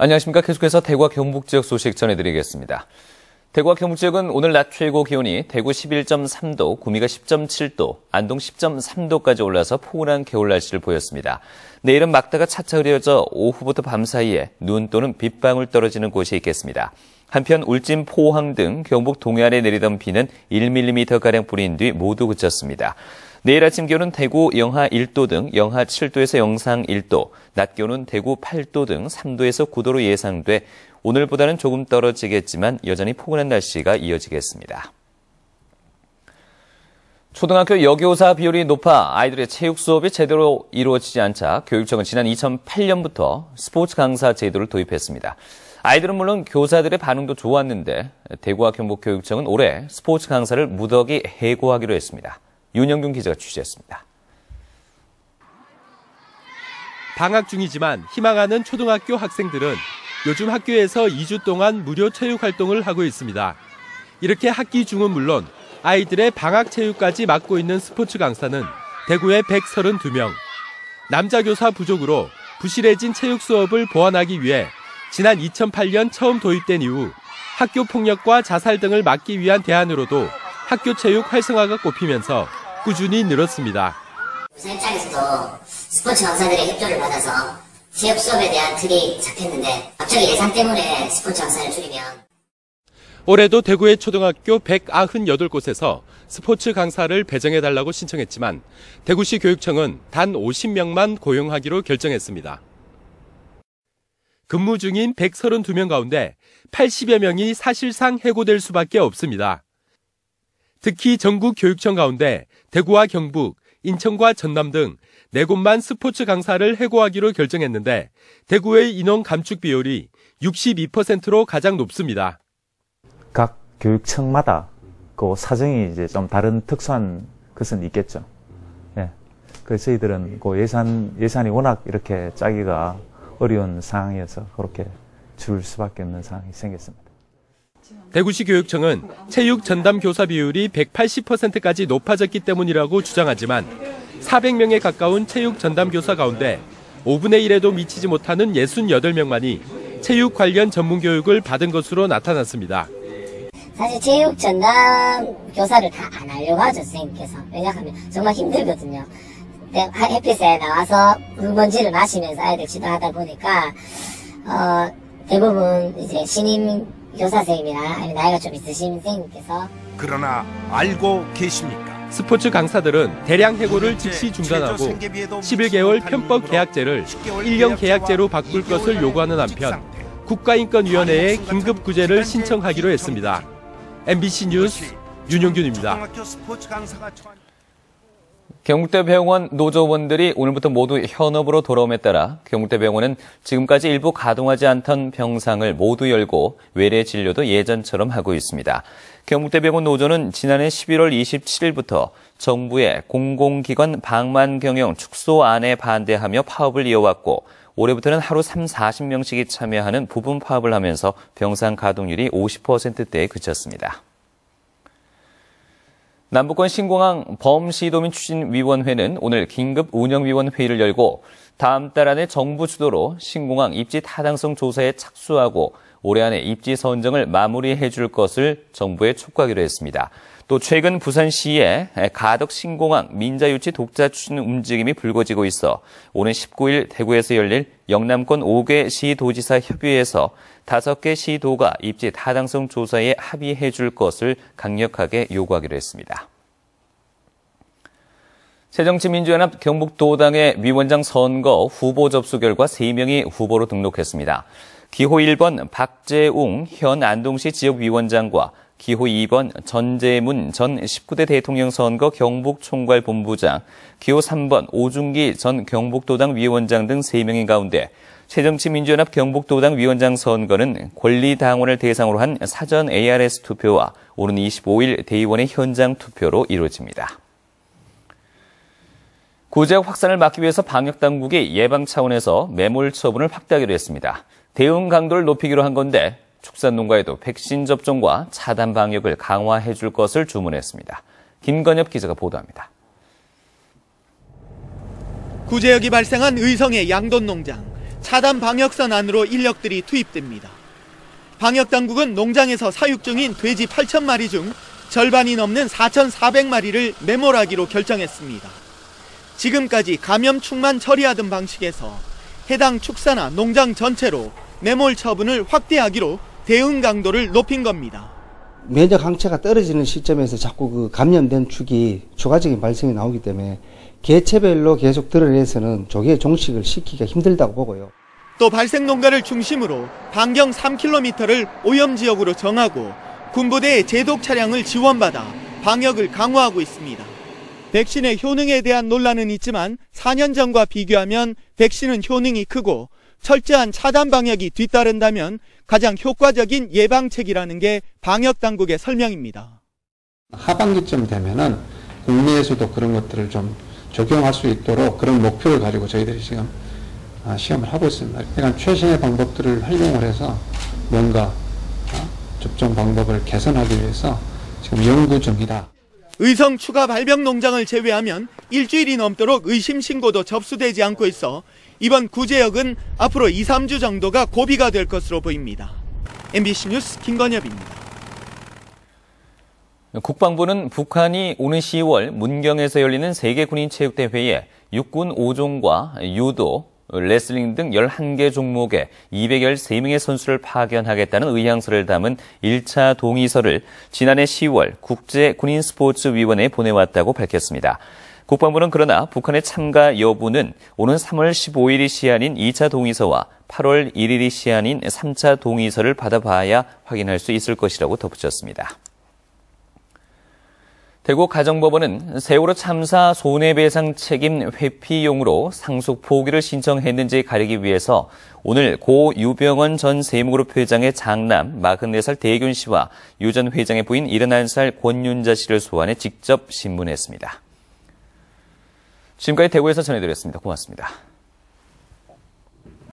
안녕하십니까. 계속해서 대구와 경북 지역 소식 전해드리겠습니다. 대구와 경북 지역은 오늘 낮 최고 기온이 대구 11.3도, 구미가 10.7도, 안동 10.3도까지 올라서 포근한 겨울 날씨를 보였습니다. 내일은 막다가 차차 흐려져 오후부터 밤 사이에 눈 또는 빗방울 떨어지는 곳이 있겠습니다. 한편 울진, 포항 등 경북 동해안에 내리던 비는 1mm가량 뿌린 뒤 모두 그쳤습니다. 내일 아침 기온은 대구 영하 1도 등 영하 7도에서 영상 1도, 낮 기온은 대구 8도 등 3도에서 9도로 예상돼 오늘보다는 조금 떨어지겠지만 여전히 포근한 날씨가 이어지겠습니다. 초등학교 여교사 비율이 높아 아이들의 체육 수업이 제대로 이루어지지 않자 교육청은 지난 2008년부터 스포츠 강사 제도를 도입했습니다. 아이들은 물론 교사들의 반응도 좋았는데 대구와 경북교육청은 올해 스포츠 강사를 무더기 해고하기로 했습니다. 윤영균 기자가 취재했습니다. 방학 중이지만 희망하는 초등학교 학생들은 요즘 학교에서 2주 동안 무료 체육 활동을 하고 있습니다. 이렇게 학기 중은 물론 아이들의 방학 체육까지 맡고 있는 스포츠 강사는 대구에 132명. 남자 교사 부족으로 부실해진 체육 수업을 보완하기 위해 지난 2008년 처음 도입된 이후 학교 폭력과 자살 등을 막기 위한 대안으로도 학교 체육 활성화가 꼽히면서 꾸준히 늘었습니다. 부산 입장에서도 스포츠 강사들의 협조를 받아서 체육 수업에 대한 틀이 잡혔는데 갑자기 예산 때문에 스포츠 강사를 줄이면 올해도 대구의 초등학교 198곳에서 스포츠 강사를 배정해달라고 신청했지만 대구시 교육청은 단 50명만 고용하기로 결정했습니다. 근무 중인 132명 가운데 80여 명이 사실상 해고될 수밖에 없습니다. 특히 전국 교육청 가운데 대구와 경북, 인천과 전남 등 4곳만 스포츠 강사를 해고하기로 결정했는데 대구의 인원 감축 비율이 62%로 가장 높습니다. 각 교육청마다 그 사정이 이제 좀 다른 특수한 것은 있겠죠. 예. 그래서 저희들은 그 예산이 워낙 이렇게 짜기가 어려운 상황이어서 그렇게 줄 수밖에 없는 상황이 생겼습니다. 대구시 교육청은 체육 전담 교사 비율이 180%까지 높아졌기 때문이라고 주장하지만 400명에 가까운 체육 전담 교사 가운데 5분의 1에도 미치지 못하는 68명만이 체육 관련 전문 교육을 받은 것으로 나타났습니다. 사실 체육 전담 교사를 다 안 하려고 하죠, 선생님께서. 왜냐하면 정말 힘들거든요. 햇빛에 나와서 물먼지를 마시면서 아이들 지도하다 보니까 대부분 이제 신임 교사 선생님이나 아니면 나이가 좀 있으신 선생님께서 그러나 알고 계십니까? 스포츠 강사들은 대량 해고를 즉시 중단하고 11개월 편법 계약제를 1년 계약제로 바꿀 것을 요구하는 한편 국가인권위원회에 긴급 구제를 신청하기로 했습니다. MBC 뉴스 윤용균입니다. 경북대병원 노조원들이 오늘부터 모두 현업으로 돌아옴에 따라 경북대병원은 지금까지 일부 가동하지 않던 병상을 모두 열고 외래 진료도 예전처럼 하고 있습니다. 경북대병원 노조는 지난해 11월 27일부터 정부의 공공기관 방만 경영 축소안에 반대하며 파업을 이어왔고 올해부터는 하루 40명씩이 참여하는 부분 파업을 하면서 병상 가동률이 50%대에 그쳤습니다. 남북권 신공항 범시도민 추진위원회는 오늘 긴급 운영위원회의를 열고 다음 달 안에 정부 주도로 신공항 입지 타당성 조사에 착수하고 올해 안에 입지 선정을 마무리해 줄 것을 정부에 촉구하기로 했습니다. 또 최근 부산시에 가덕 신공항 민자유치 독자 추진 움직임이 불거지고 있어 오는 19일 대구에서 열릴 영남권 5개 시도지사 협의회에서 5개 시도가 입지 타당성 조사에 합의해 줄 것을 강력하게 요구하기로 했습니다. 새정치민주연합 경북도당의 위원장 선거 후보 접수 결과 3명이 후보로 등록했습니다. 기호 1번 박재웅 현 안동시 지역위원장과 기호 2번 전재문 전 19대 대통령 선거 경북총괄본부장, 기호 3번 오중기 전 경북도당 위원장 등 3명인 가운데 새정치민주연합 경북도당 위원장 선거는 권리당원을 대상으로 한 사전 ARS 투표와 오는 25일 대의원의 현장 투표로 이루어집니다. 구제역 확산을 막기 위해서 방역당국이 예방 차원에서 매몰 처분을 확대하기로 했습니다. 대응 강도를 높이기로 한 건데 축산농가에도 백신 접종과 차단 방역을 강화해 줄 것을 주문했습니다. 김건엽 기자가 보도합니다. 구제역이 발생한 의성의 양돈 농장. 차단 방역선 안으로 인력들이 투입됩니다. 방역당국은 농장에서 사육 중인 돼지 8,000마리 중 절반이 넘는 4,400마리를 매몰하기로 결정했습니다. 지금까지 감염 충만 처리하던 방식에서 해당 축사나 농장 전체로 매몰 처분을 확대하기로 대응 강도를 높인 겁니다. 면역 항체가 떨어지는 시점에서 자꾸 그 감염된 축이 추가적인 발생이 나오기 때문에 개체별로 계속 드러내서는 조기에 종식을 시키기가 힘들다고 보고요. 또 발생 농가를 중심으로 반경 3km를 오염지역으로 정하고 군부대의 제독 차량을 지원받아 방역을 강화하고 있습니다. 백신의 효능에 대한 논란은 있지만 4년 전과 비교하면 백신은 효능이 크고 철저한 차단 방역이 뒤따른다면 가장 효과적인 예방책이라는 게 방역당국의 설명입니다. 하반기쯤 되면은 국내에서도 그런 것들을 좀 적용할 수 있도록 그런 목표를 가지고 저희들이 지금 시험을 하고 있습니다. 그러니까 최신의 방법들을 활용을 해서 뭔가 접종 방법을 개선하기 위해서 지금 연구 중이다. 의성 추가 발병 농장을 제외하면 일주일이 넘도록 의심 신고도 접수되지 않고 있어 이번 구제역은 앞으로 2, 3주 정도가 고비가 될 것으로 보입니다. MBC 뉴스 김건엽입니다. 국방부는 북한이 오는 10월 문경에서 열리는 세계군인체육대회에 육군 5종과 유도, 레슬링 등 11개 종목에 213명의 선수를 파견하겠다는 의향서를 담은 1차 동의서를 지난해 10월 국제군인스포츠위원회에 보내왔다고 밝혔습니다. 국방부는 그러나 북한의 참가 여부는 오는 3월 15일이 시한인 2차 동의서와 8월 1일이 시한인 3차 동의서를 받아봐야 확인할 수 있을 것이라고 덧붙였습니다. 대구 가정법원은 세월호 참사 손해배상 책임 회피용으로 상속 포기를 신청했는지 가리기 위해서 오늘 고 유병원 전 세무그룹 회장의 장남 44살 대균 씨와 유 전 회장의 부인 71살 권윤자 씨를 소환해 직접 신문했습니다. 지금까지 대구에서 전해드렸습니다. 고맙습니다.